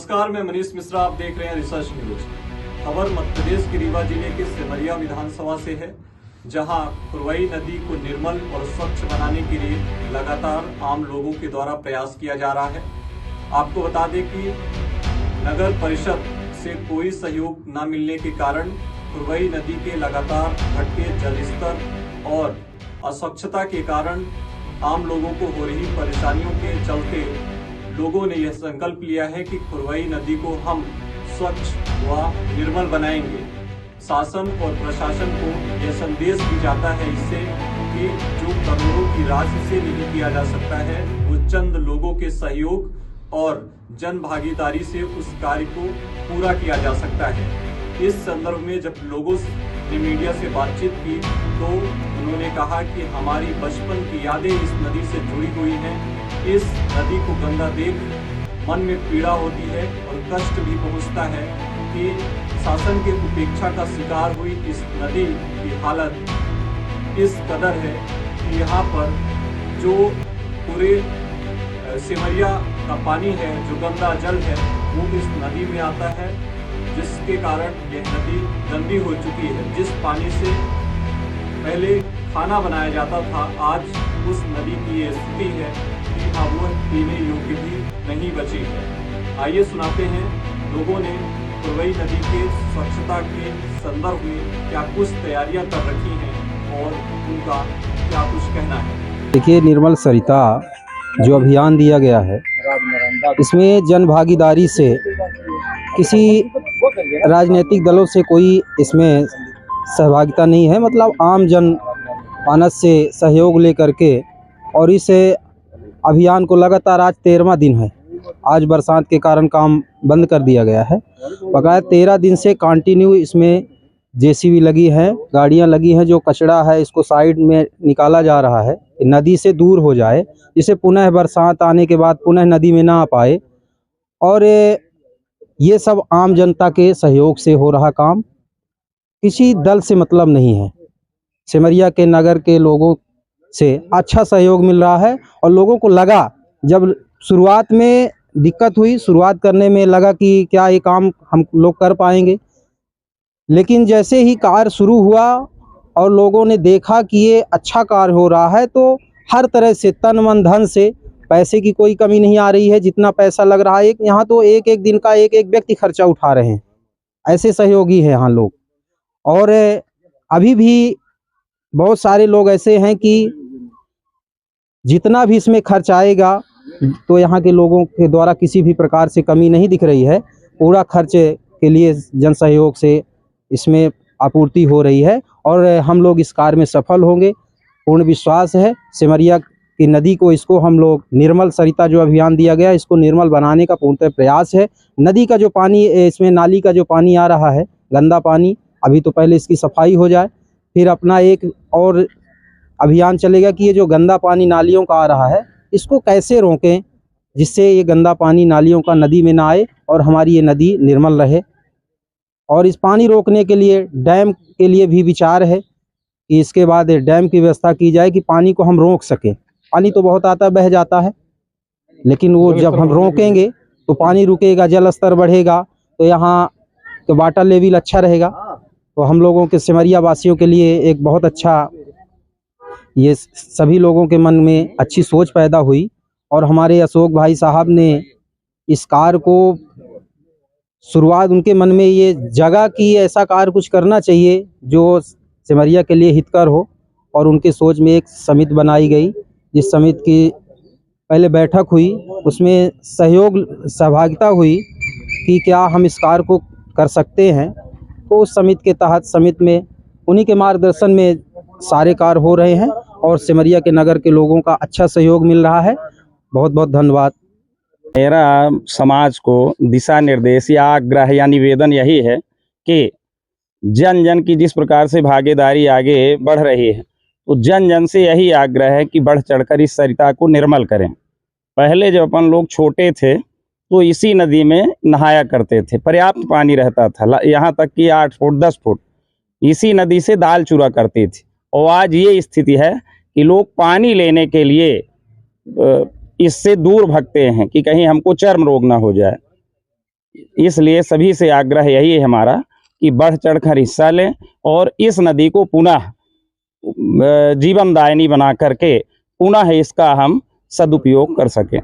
नमस्कार, मैं मनीष मिश्रा। आप देख रहे हैं रिसर्च न्यूज। खबर मध्य प्रदेश के रीवा जिले के सिमरिया विधानसभा से है, जहां खुरवई नदी को निर्मल और स्वच्छ बनाने के लिए लगातार आम लोगों के द्वारा प्रयास किया जा रहा है। आपको बता दें कि नगर परिषद से कोई सहयोग न मिलने के कारण खुरवई नदी के लगातार घटते जलस्तर और अस्वच्छता के कारण आम लोगों को हो रही परेशानियों के चलते लोगों ने यह संकल्प लिया है कि खुरवई नदी को हम स्वच्छ व निर्मल बनाएंगे। शासन और प्रशासन को यह संदेश भी जाता है इससे कि जो करोड़ों की राशि से नहीं किया जा सकता है, वो चंद लोगों के सहयोग और जन भागीदारी से उस कार्य को पूरा किया जा सकता है। इस संदर्भ में जब लोगों ने मीडिया से बातचीत की तो उन्होंने कहा कि हमारी बचपन की यादें इस नदी से जुड़ी हुई हैं। इस नदी को गंदा देख मन में पीड़ा होती है और कष्ट भी पहुंचता है कि शासन के उपेक्षा का शिकार हुई इस नदी की हालत इस कदर है कि यहाँ पर जो पूरे सिमरिया का पानी है, जो गंदा जल है, वो इस नदी में आता है, जिसके कारण यह नदी गंदी हो चुकी है। जिस पानी से पहले खाना बनाया जाता था, आज उस नदी की ये स्थिति है कि अब वह पीने योग्य भी नहीं बची है। आइए सुनाते हैं लोगों ने खुरवई नदी के स्वच्छता के संदर्भ में क्या कुछ तैयारियां कर रखी हैं और उनका क्या कुछ कहना है। देखिए, निर्मल सरिता जो अभियान दिया गया है, इसमें जन भागीदारी से किसी राजनीतिक दलों से कोई इसमें सहभागिता नहीं है। मतलब आम जन मानस से सहयोग लेकर के, और इस अभियान को लगातार आज 13वां दिन है। आज बरसात के कारण काम बंद कर दिया गया है। बकाया 13 दिन से कंटिन्यू इसमें जेसीबी लगी है, गाड़ियां लगी हैं, जो कचरा है इसको साइड में निकाला जा रहा है, नदी से दूर हो जाए, जिससे पुनः बरसात आने के बाद पुनः नदी में ना आ पाए। और ये सब आम जनता के सहयोग से हो रहा काम, किसी दल से मतलब नहीं है। सिमरिया के नगर के लोगों से अच्छा सहयोग मिल रहा है और लोगों को लगा, जब शुरुआत में दिक्कत हुई, शुरुआत करने में लगा कि क्या ये काम हम लोग कर पाएंगे, लेकिन जैसे ही कार्य शुरू हुआ और लोगों ने देखा कि ये अच्छा कार्य हो रहा है, तो हर तरह से तन मन धन से, पैसे की कोई कमी नहीं आ रही है। जितना पैसा लग रहा है, यहाँ तो एक एक दिन का एक एक व्यक्ति खर्चा उठा रहे हैं, ऐसे सहयोगी हैं यहाँ लोग। और अभी भी बहुत सारे लोग ऐसे हैं कि जितना भी इसमें खर्च आएगा, तो यहाँ के लोगों के द्वारा किसी भी प्रकार से कमी नहीं दिख रही है। पूरा खर्च के लिए जन सहयोग से इसमें आपूर्ति हो रही है और हम लोग इस कार्य में सफल होंगे, पूर्ण विश्वास है। सिमरिया की नदी को, इसको हम लोग निर्मल सरिता जो अभियान दिया गया, इसको निर्मल बनाने का पूर्णतः प्रयास है। नदी का जो पानी, इसमें नाली का जो पानी आ रहा है, गंदा पानी, अभी तो पहले इसकी सफाई हो जाए, फिर अपना एक और अभियान चलेगा कि ये जो गंदा पानी नालियों का आ रहा है, इसको कैसे रोकें, जिससे ये गंदा पानी नालियों का नदी में ना आए और हमारी ये नदी निर्मल रहे। और इस पानी रोकने के लिए डैम के लिए भी विचार है कि इसके बाद डैम की व्यवस्था की जाए कि पानी को हम रोक सकें। पानी तो बहुत आता बह जाता है, लेकिन वो जब हम रोकेंगे तो पानी रुकेगा, जल स्तर बढ़ेगा, तो यहाँ तो वाटर लेवल अच्छा रहेगा। तो हम लोगों के सिमरिया वासियों के लिए एक बहुत अच्छा, ये सभी लोगों के मन में अच्छी सोच पैदा हुई और हमारे अशोक भाई साहब ने इस कार्य को शुरुआत, उनके मन में ये जगह कि ऐसा कार्य कुछ करना चाहिए जो सिमरिया के लिए हितकर हो, और उनके सोच में एक समिति बनाई गई। जिस समिति की पहले बैठक हुई, उसमें सहभागिता हुई कि क्या हम इस कार्य को कर सकते हैं। तो उस समिति के तहत, समिति में उन्हीं के मार्गदर्शन में सारे कार्य हो रहे हैं और सिमरिया के नगर के लोगों का अच्छा सहयोग मिल रहा है। बहुत बहुत धन्यवाद। मेरा समाज को दिशा निर्देश या आग्रह या निवेदन यही है कि जन जन की जिस प्रकार से भागीदारी आगे बढ़ रही है, तो जन जन से यही आग्रह है कि बढ़ चढ़कर इस सरिता को निर्मल करें। पहले जब अपन लोग छोटे थे तो इसी नदी में नहाया करते थे, पर्याप्त पानी रहता था, यहाँ तक कि 8 फुट 10 फुट इसी नदी से दाल चूरा करती थी। और आज ये स्थिति है कि लोग पानी लेने के लिए इससे दूर भागते हैं कि कहीं हमको चर्म रोग ना हो जाए। इसलिए सभी से आग्रह यही है हमारा कि बढ़ चढ़कर हिस्सा लें और इस नदी को पुनः जीवनदायिनी बना करके पुनः इसका हम सदुपयोग कर सकें।